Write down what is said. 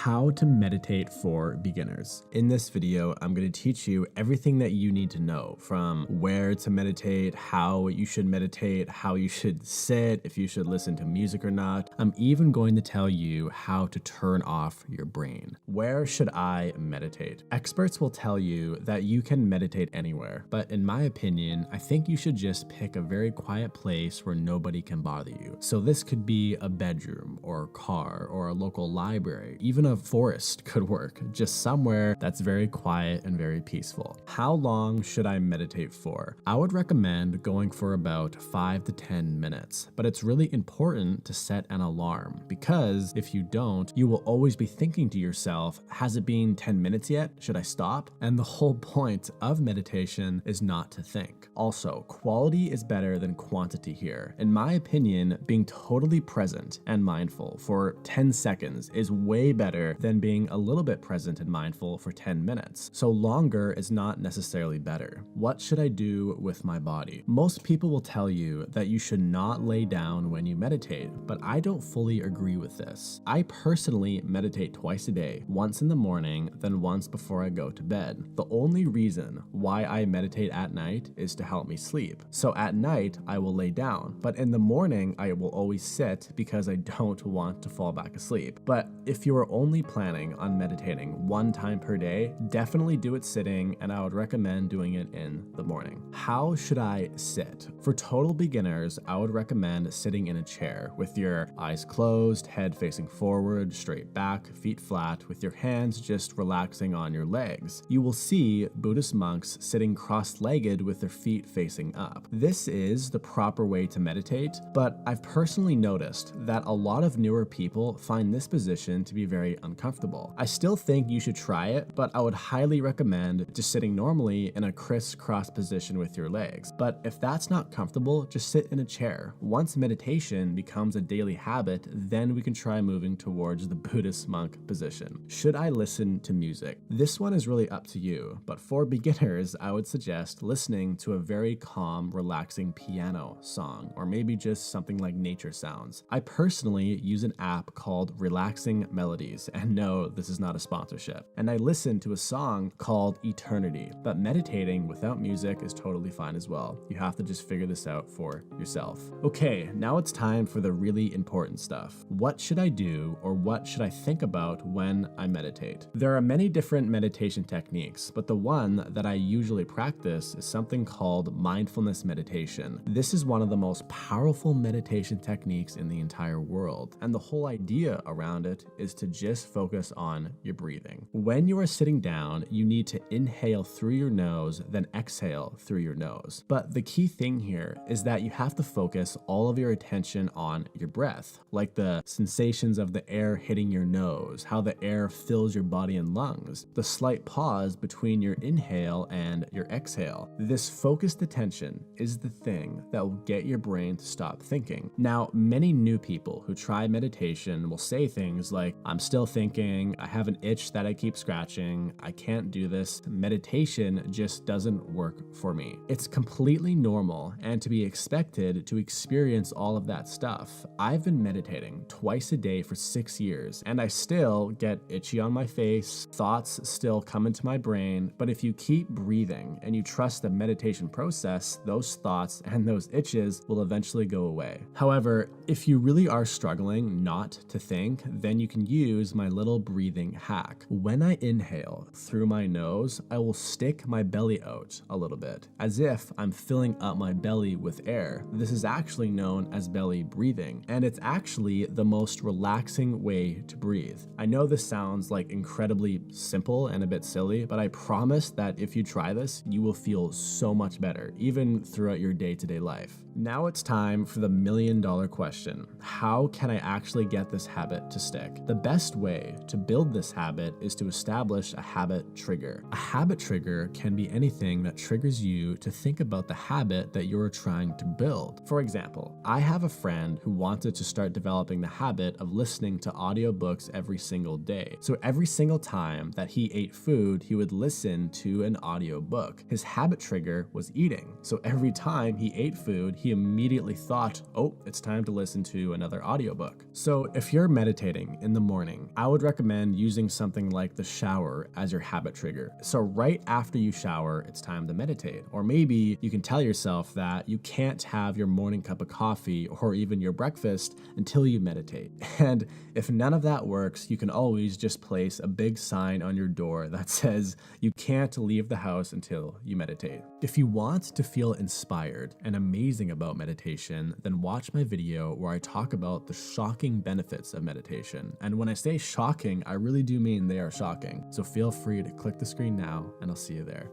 How to meditate for beginners. In this video, I'm going to teach you everything that you need to know, from where to meditate, how you should meditate, how you should sit, if you should listen to music or not. I'm even going to tell you how to turn off your brain. Where should I meditate? Experts will tell you that you can meditate anywhere, but in my opinion, I think you should just pick a very quiet place where nobody can bother you. So this could be a bedroom or a car or a local library. Even a forest could work, just somewhere that's very quiet and very peaceful. How long should I meditate for? I would recommend going for about 5 to 10 minutes, but it's really important to set an alarm, because if you don't, you will always be thinking to yourself, has it been 10 minutes yet? Should I stop? And the whole point of meditation is not to think. Also, quality is better than quantity here. In my opinion, being totally present and mindful for 10 seconds is way better than being a little bit present and mindful for 10 minutes. So longer is not necessarily better. What should I do with my body? Most people will tell you that you should not lay down when you meditate, but I don't fully agree with this. I personally meditate twice a day, once in the morning, then once before I go to bed. The only reason why I meditate at night is to help me sleep. So at night, I will lay down, but in the morning, I will always sit because I don't want to fall back asleep. But if you are only planning on meditating one time per day, definitely do it sitting, and I would recommend doing it in the morning. How should I sit? For total beginners, I would recommend sitting in a chair with your eyes closed, head facing forward, straight back, feet flat, with your hands just relaxing on your legs. You will see Buddhist monks sitting cross-legged with their feet facing up. This is the proper way to meditate, but I've personally noticed that a lot of newer people find this position to be very uncomfortable. I still think you should try it, but I would highly recommend just sitting normally in a crisscross position with your legs. But if that's not comfortable, just sit in a chair. Once meditation becomes a daily habit, then we can try moving towards the Buddhist monk position. Should I listen to music? This one is really up to you, but for beginners, I would suggest listening to a very calm, relaxing piano song, or maybe just something like nature sounds. I personally use an app called Relaxing Melodies, and no, this is not a sponsorship. And I listen to a song called Eternity, but meditating without music is totally fine as well. You have to just figure this out for yourself. Okay, now it's time for the really important stuff. What should I do, or what should I think about when I meditate? There are many different meditation techniques, but the one that I usually practice is something called mindfulness meditation. This is one of the most powerful meditation techniques in the entire world, and the whole idea around it is to just focus on your breathing. When you are sitting down, you need to inhale through your nose, then exhale through your nose. But the key thing here is that you have to focus all of your attention on your breath, like the sensations of the air hitting your nose, how the air fills your body and lungs, the slight pause between your inhale and your exhale. This focused attention is the thing that will get your brain to stop thinking. Now, many new people who try meditation will say things like, I'm still thinking, I have an itch that I keep scratching, I can't do this, meditation just doesn't work for me. It's completely normal and to be expected to experience all of that stuff. I've been meditating twice a day for 6 years, and I still get itchy on my face, thoughts still come into my brain, but if you keep breathing and you trust the meditation process, those thoughts and those itches will eventually go away. However, if you really are struggling not to think, then you can use my little breathing hack. When I inhale through my nose, I will stick my belly out a little bit, as if I'm filling up my belly with air. This is actually known as belly breathing, and it's actually the most relaxing way to breathe. I know this sounds like incredibly simple and a bit silly, but I promise that if you try this, you will feel so much better, even throughout your day-to-day life. Now it's time for the million-dollar question. How can I actually get this habit to stick? The best way to build this habit is to establish a habit trigger. A habit trigger can be anything that triggers you to think about the habit that you're trying to build. For example, I have a friend who wanted to start developing the habit of listening to audiobooks every single day. So every single time that he ate food, he would listen to an audiobook. His habit trigger was eating. So every time he ate food, he immediately thought, oh, it's time to listen to another audiobook. So if you're meditating in the morning, I would recommend using something like the shower as your habit trigger. So right after you shower, it's time to meditate. Or maybe you can tell yourself that you can't have your morning cup of coffee or even your breakfast until you meditate. And if none of that works, you can always just place a big sign on your door that says you can't leave the house until you meditate. If you want to feel inspired and amazing about meditation, then watch my video where I talk about the shocking benefits of meditation. And when I say shocking, I really do mean they are shocking. So feel free to click the screen now and I'll see you there.